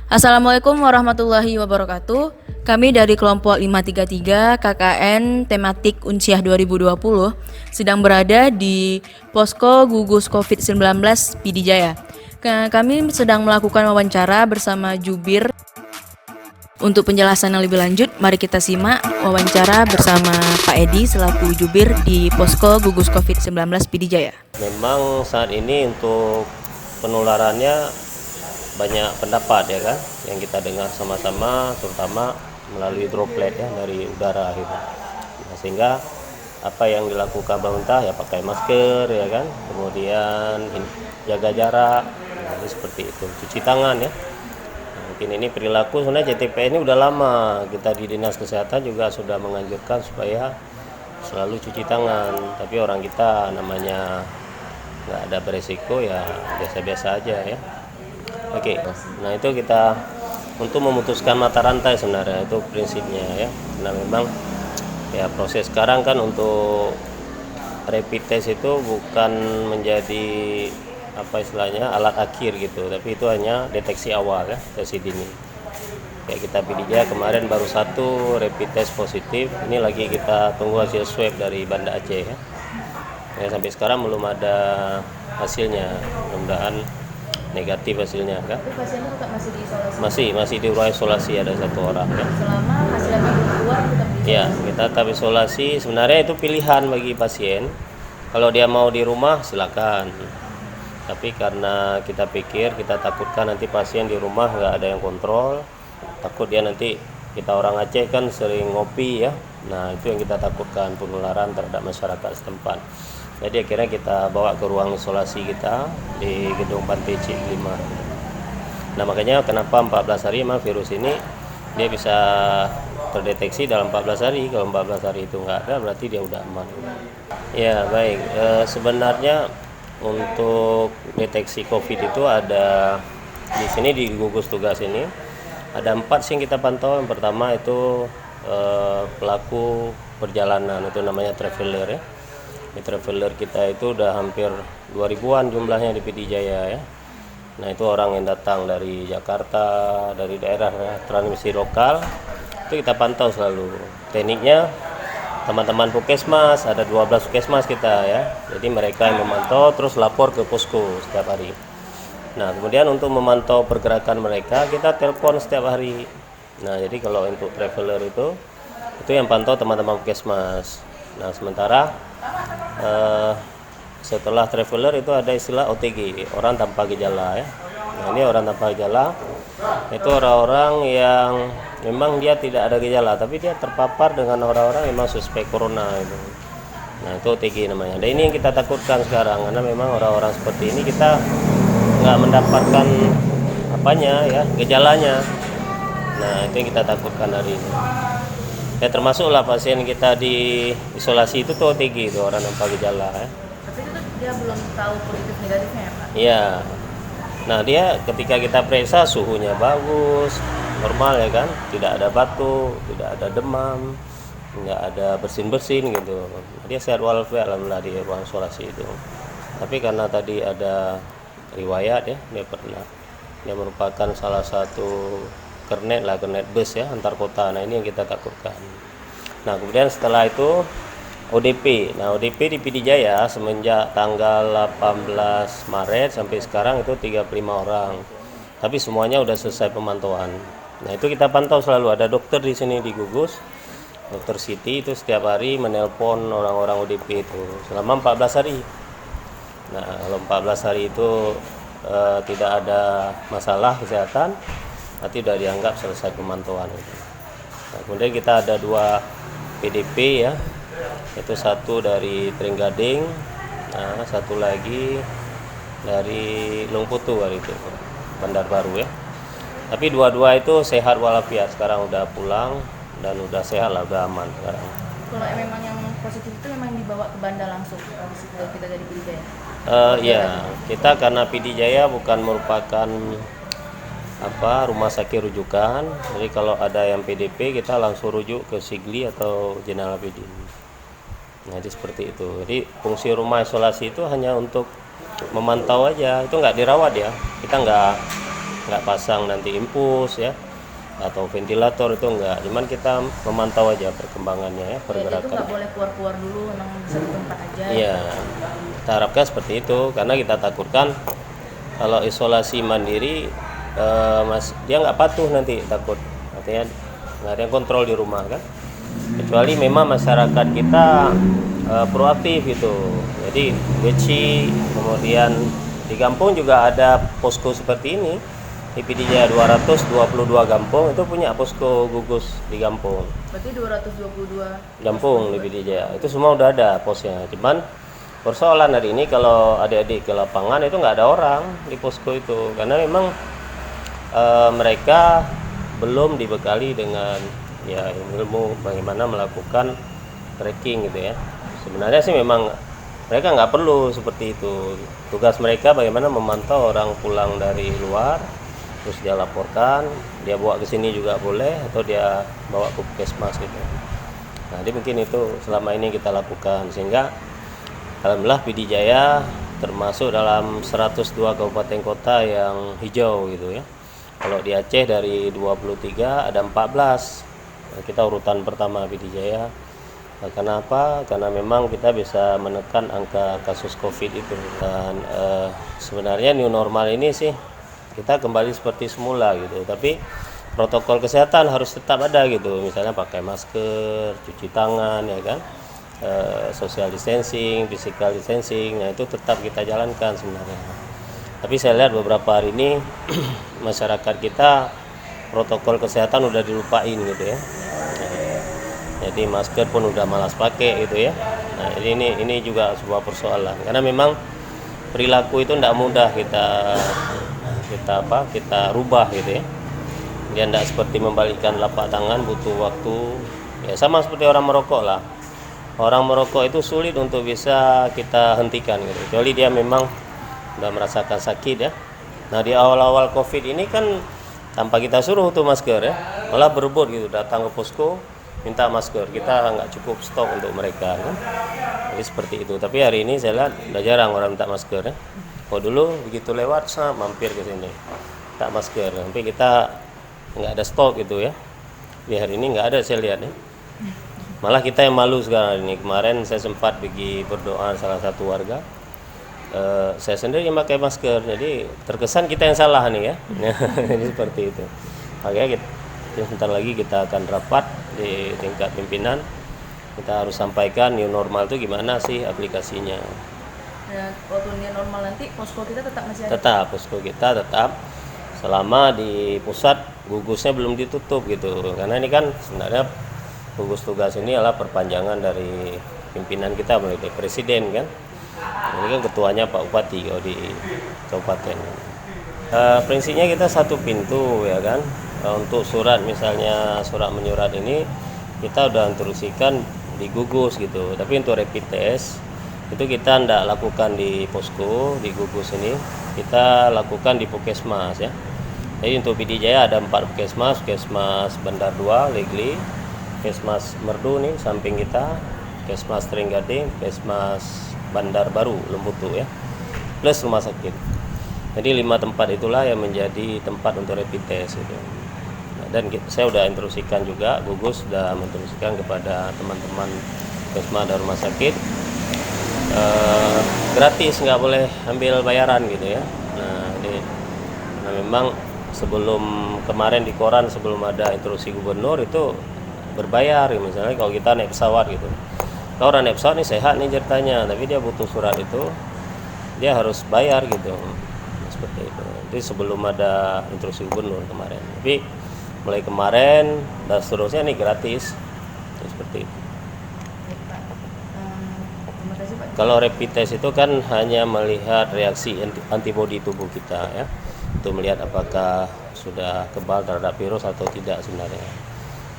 Assalamualaikum warahmatullahi wabarakatuh. Kami dari kelompok 533 KKN tematik Unsiah 2020 sedang berada di posko gugus COVID-19 Pidijaya. Kami sedang melakukan wawancara bersama jubir. Untuk penjelasan yang lebih lanjut, mari kita simak wawancara bersama Pak Edi selaku jubir di posko gugus COVID-19 Pidijaya. Memang saat ini untuk penularannya banyak pendapat ya kan yang kita dengar sama-sama, terutama melalui droplet ya dari udara gitu. Nah, sehingga apa yang dilakukan pemerintah ya pakai masker ya kan, kemudian jaga jarak, nah, seperti itu, cuci tangan ya. Nah, mungkin ini perilaku sebenarnya JTP ini udah lama, kita di Dinas Kesehatan juga sudah menganjurkan supaya selalu cuci tangan, tapi orang kita namanya nggak ada beresiko ya biasa-biasa aja ya. Oke, nah itu kita untuk memutuskan mata rantai sebenarnya itu prinsipnya ya. Nah memang ya proses sekarang kan untuk rapid test itu bukan menjadi apa istilahnya alat akhir gitu, tapi itu hanya deteksi awal ya, deteksi dini. Kayak kita Pidijaya kemarin baru satu rapid test positif, ini lagi kita tunggu hasil swab dari Banda Aceh ya. Ya sampai sekarang belum ada hasilnya, mudah-mudahan negatif hasilnya kan. Tapi pasiennya tetap masih diisolasi? Masih di ruang isolasi ada satu orang ya. Selama hasilnya belum keluar tetap diisolasi? Ya, kita tetap isolasi. Sebenarnya itu pilihan bagi pasien. Kalau dia mau di rumah silakan. Tapi karena kita pikir, kita takutkan nanti pasien di rumah nggak ada yang kontrol, takut dia nanti, kita orang Aceh kan sering ngopi ya. Nah itu yang kita takutkan, penularan terhadap masyarakat setempat. Jadi akhirnya kita bawa ke ruang isolasi kita di gedung Pantai C5. Nah makanya kenapa 14 hari memang virus ini dia bisa terdeteksi dalam 14 hari. Kalau 14 hari itu nggak ada berarti dia udah aman. Ya baik, sebenarnya untuk deteksi COVID itu ada di sini di gugus tugas ini ada 4 sih yang kita pantau. Yang pertama itu pelaku perjalanan, itu namanya traveler ya. Di traveler kita itu udah hampir 2000-an jumlahnya di Pidijaya ya. Nah itu orang yang datang dari Jakarta, dari daerah transmisi lokal, itu kita pantau selalu. Tekniknya teman-teman Puskesmas, ada 12 Puskesmas kita ya. Jadi mereka yang memantau terus lapor ke posko setiap hari. Nah kemudian untuk memantau pergerakan mereka kita telepon setiap hari. Nah jadi kalau untuk traveler itu yang pantau teman-teman Puskesmas. Nah sementara setelah traveler itu ada istilah OTG, orang tanpa gejala ya. Nah ini orang tanpa gejala itu orang-orang yang memang dia tidak ada gejala tapi dia terpapar dengan orang-orang yang memang suspek corona itu. Nah itu OTG namanya. Dan ini yang kita takutkan sekarang karena memang orang-orang seperti ini kita nggak mendapatkan apanya ya, gejalanya. Nah itu yang kita takutkan hari ini. Ya termasuklah pasien kita di isolasi itu tuh OTG, itu orang tanpa gejala ya. Tapi itu dia belum tahu positif negatifnya ya Pak? Iya. Nah dia ketika kita periksa suhunya bagus, normal ya kan, tidak ada batuk, tidak ada demam, nggak ada bersin-bersin gitu. Dia sehat walafiat alhamdulillah di ruang isolasi itu. Tapi karena tadi ada riwayat ya, dia merupakan salah satu kernet bus ya antar kota. Nah ini yang kita takutkan. Nah kemudian setelah itu ODP. Nah ODP di Pidijaya semenjak tanggal 18 Maret sampai sekarang itu 35 orang. Tapi semuanya udah selesai pemantauan. Nah itu kita pantau selalu, ada dokter di sini di gugus. Dokter Siti itu setiap hari menelpon orang-orang ODP itu selama 14 hari. Nah kalau 14 hari itu tidak ada masalah kesehatan, nanti sudah dianggap selesai pemantauan itu. Nah, kemudian kita ada 2 PDP ya, itu satu dari Trenggading, nah satu lagi dari Lungputu hari itu, Bandar Baru ya. Tapi dua-dua itu sehat walafiat, sekarang udah pulang dan udah sehat lah, udah aman sekarang. Kalau memang yang positif itu memang dibawa ke Banda langsung habis itu kita dari Pidijaya? Ya, kita karena Pidijaya bukan merupakan rumah sakit rujukan, jadi kalau ada yang PDP kita langsung rujuk ke Sigli atau Jenderal Abidin. Nah jadi seperti itu. Jadi fungsi rumah isolasi itu hanya untuk memantau aja, itu nggak dirawat ya, kita nggak nggak pasang nanti infus ya atau ventilator, itu enggak, cuman kita memantau aja perkembangannya ya, Jadi itu pergerakan. nggak boleh keluar-keluar dulu, memang di satu tempat aja. Iya, kita harapkan seperti itu karena kita takutkan kalau isolasi mandiri dia nggak patuh nanti, takut artinya nggak ada yang kontrol di rumah kan, kecuali memang masyarakat kita proaktif itu. Jadi Geci, kemudian di kampung juga ada posko seperti ini. Di PD Jaya 222 kampung itu punya posko gugus di kampung. Berarti 222 Kampung di PD Jaya itu semua udah ada posnya. Cuman persoalan hari ini kalau adik-adik ke lapangan itu nggak ada orang di posko itu karena memang mereka belum dibekali dengan ya ilmu bagaimana melakukan tracking gitu ya. Sebenarnya sih memang mereka nggak perlu seperti itu. Tugas mereka bagaimana memantau orang pulang dari luar, terus dia laporkan, dia bawa ke sini juga boleh, atau dia bawa ke puskesmas gitu. Nah, jadi mungkin itu selama ini kita lakukan, sehingga alhamdulillah PD Jaya termasuk dalam 102 kabupaten kota yang hijau gitu ya. Kalau di Aceh dari 23 ada 14. Nah, kita urutan pertama PD Jaya. Nah, kenapa? Karena memang kita bisa menekan angka kasus COVID itu. Dan sebenarnya new normal ini sih kita kembali seperti semula gitu, tapi protokol kesehatan harus tetap ada gitu, misalnya pakai masker, cuci tangan ya kan, social distancing, physical distancing, nah itu tetap kita jalankan sebenarnya. Tapi saya lihat beberapa hari ini masyarakat kita protokol kesehatan udah dilupain gitu ya. Jadi masker pun udah malas pakai gitu ya. Nah, ini juga sebuah persoalan karena memang perilaku itu tidak mudah kita rubah gitu ya. Dia tidak seperti membalikkan telapak tangan, butuh waktu. Ya sama seperti orang merokok lah. Orang merokok itu sulit untuk bisa kita hentikan gitu. Kecuali dia memang sudah merasakan sakit ya. Nah, di awal-awal Covid ini kan tanpa kita suruh tuh masker ya, malah berebut gitu, datang ke posko minta masker. Kita nggak cukup stok untuk mereka kan. Jadi seperti itu. Tapi hari ini saya lihat udah jarang orang minta masker ya. Kalau dulu begitu lewat mampir ke sini tak masker, tapi kita nggak ada stok gitu ya. Di hari ini nggak ada saya lihat ya. Malah kita yang malu sekarang ini. Kemarin saya sempat pergi berdoa salah satu warga, saya sendiri yang pakai masker, jadi terkesan kita yang salah nih ya. Jadi seperti itu. Makanya sebentar lagi kita akan rapat di tingkat pimpinan. Kita harus sampaikan new normal itu gimana sih aplikasinya. Dan waktu new normal nanti posko kita tetap masih ada? Tetap, posko kita tetap selama di pusat gugusnya belum ditutup gitu. Karena ini kan sebenarnya gugus tugas ini adalah perpanjangan dari pimpinan kita, mulai dari presiden kan. Ini kan ketuanya Pak Bupati kalau di kabupaten. Prinsipnya kita satu pintu ya kan. Untuk surat misalnya surat menyurat ini kita udah instruksikan di gugus gitu. Tapi untuk rapid test itu kita tidak lakukan di posko, di gugus ini kita lakukan di puskesmas ya. Jadi untuk PD Jaya ada 4 puskesmas, puskesmas Bandar 2, Legli, puskesmas Merdu nih samping kita, puskesmas Trenggading, puskesmas Bandar Baru Lembutu ya, plus rumah sakit. Jadi 5 tempat itulah yang menjadi tempat untuk rapid test gitu. Nah, dan saya udah instruksikan juga, gugus sudah menginstruksikan kepada teman-teman puskesmas dan rumah sakit, gratis, nggak boleh ambil bayaran gitu ya. Nah, memang sebelum kemarin di koran sebelum ada instruksi gubernur itu berbayar ya, misalnya kalau kita naik pesawat gitu. Kalau orang naik pesawat nih sehat nih ceritanya, tapi dia butuh surat itu dia harus bayar gitu. Seperti itu. Jadi sebelum ada instruksi gubernur kemarin. Tapi mulai kemarin dan seterusnya nih gratis. Ya, seperti itu. Kalau rapid test itu kan hanya melihat reaksi antibodi tubuh kita ya, untuk melihat apakah sudah kebal terhadap virus atau tidak sebenarnya.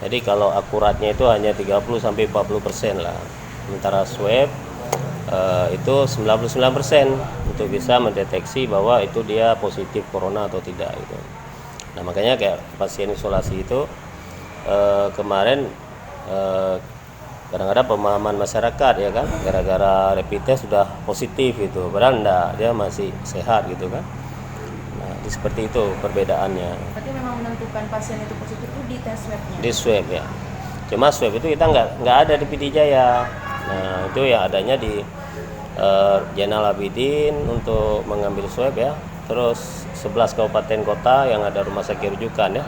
Jadi kalau akuratnya itu hanya 30-40% lah. Sementara swab itu 99% untuk bisa mendeteksi bahwa itu dia positif corona atau tidak gitu. Nah makanya kayak pasien isolasi itu kemarin kadang-kadang pemahaman masyarakat ya kan, gara-gara rapid test sudah positif gitu, padahal enggak, dia masih sehat gitu kan. Nah, Seperti itu perbedaannya. Berarti memang menentukan pasien itu positif itu di tes swabnya. Di swab ya. Cuma swab itu kita nggak ada di PD Jaya. Nah itu ya adanya di Zainal Abidin untuk mengambil swab ya. Terus 11 kabupaten kota yang ada rumah sakit rujukan ya.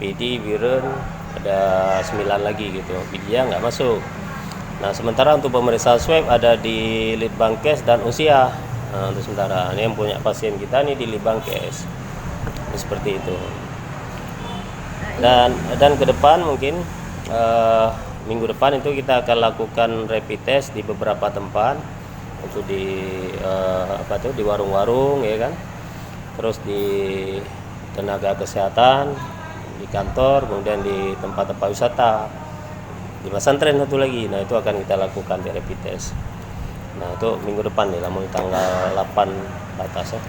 PD, Biren, ada 9 lagi gitu. PD Jaya nggak masuk. Nah sementara untuk pemeriksaan swab ada di Litbangkes dan Usia. Nah, untuk sementara ini yang punya pasien kita nih di Litbangkes. Seperti itu. Dan ke depan mungkin minggu depan itu kita akan lakukan rapid test di beberapa tempat, untuk di di warung-warung ya kan, terus di tenaga kesehatan, di kantor, kemudian di tempat-tempat wisata, di pesantren satu lagi. Nah itu akan kita lakukan di rapid test. Nah itu minggu depan nih, namun tanggal 8 batas ya.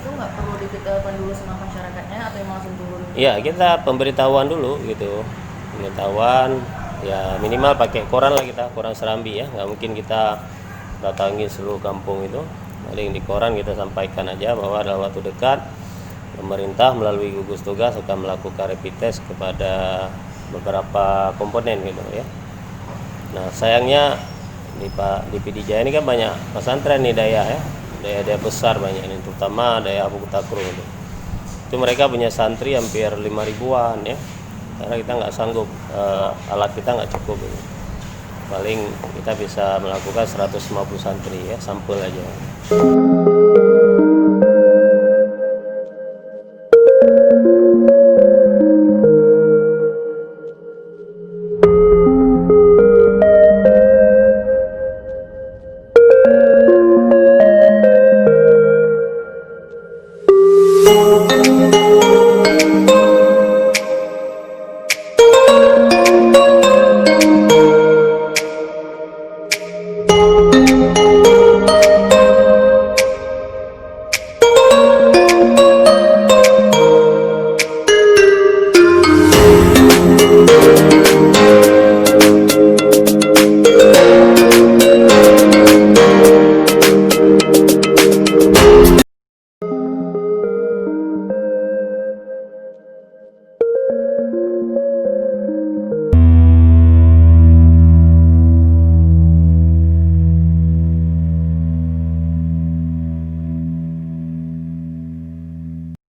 Itu nggak perlu diberitahukan dulu sama masyarakatnya atau yang langsung turun? Iya, kita pemberitahuan dulu gitu. Pemberitahuan ya minimal pakai koran lah kita, koran Serambi ya. Nggak mungkin kita datangi seluruh kampung itu. Paling di koran kita sampaikan aja bahwa dalam waktu dekat pemerintah melalui gugus tugas akan melakukan rapid test kepada beberapa komponen gitu ya. Nah, sayangnya di PD Jaya ini kan banyak pesantren nih daya besar banyak ini, terutama daya Abu Takru itu mereka punya santri hampir 5.000-an ya, karena kita nggak sanggup, alat kita nggak cukup ini. Paling kita bisa melakukan 150 santri ya, sampel aja.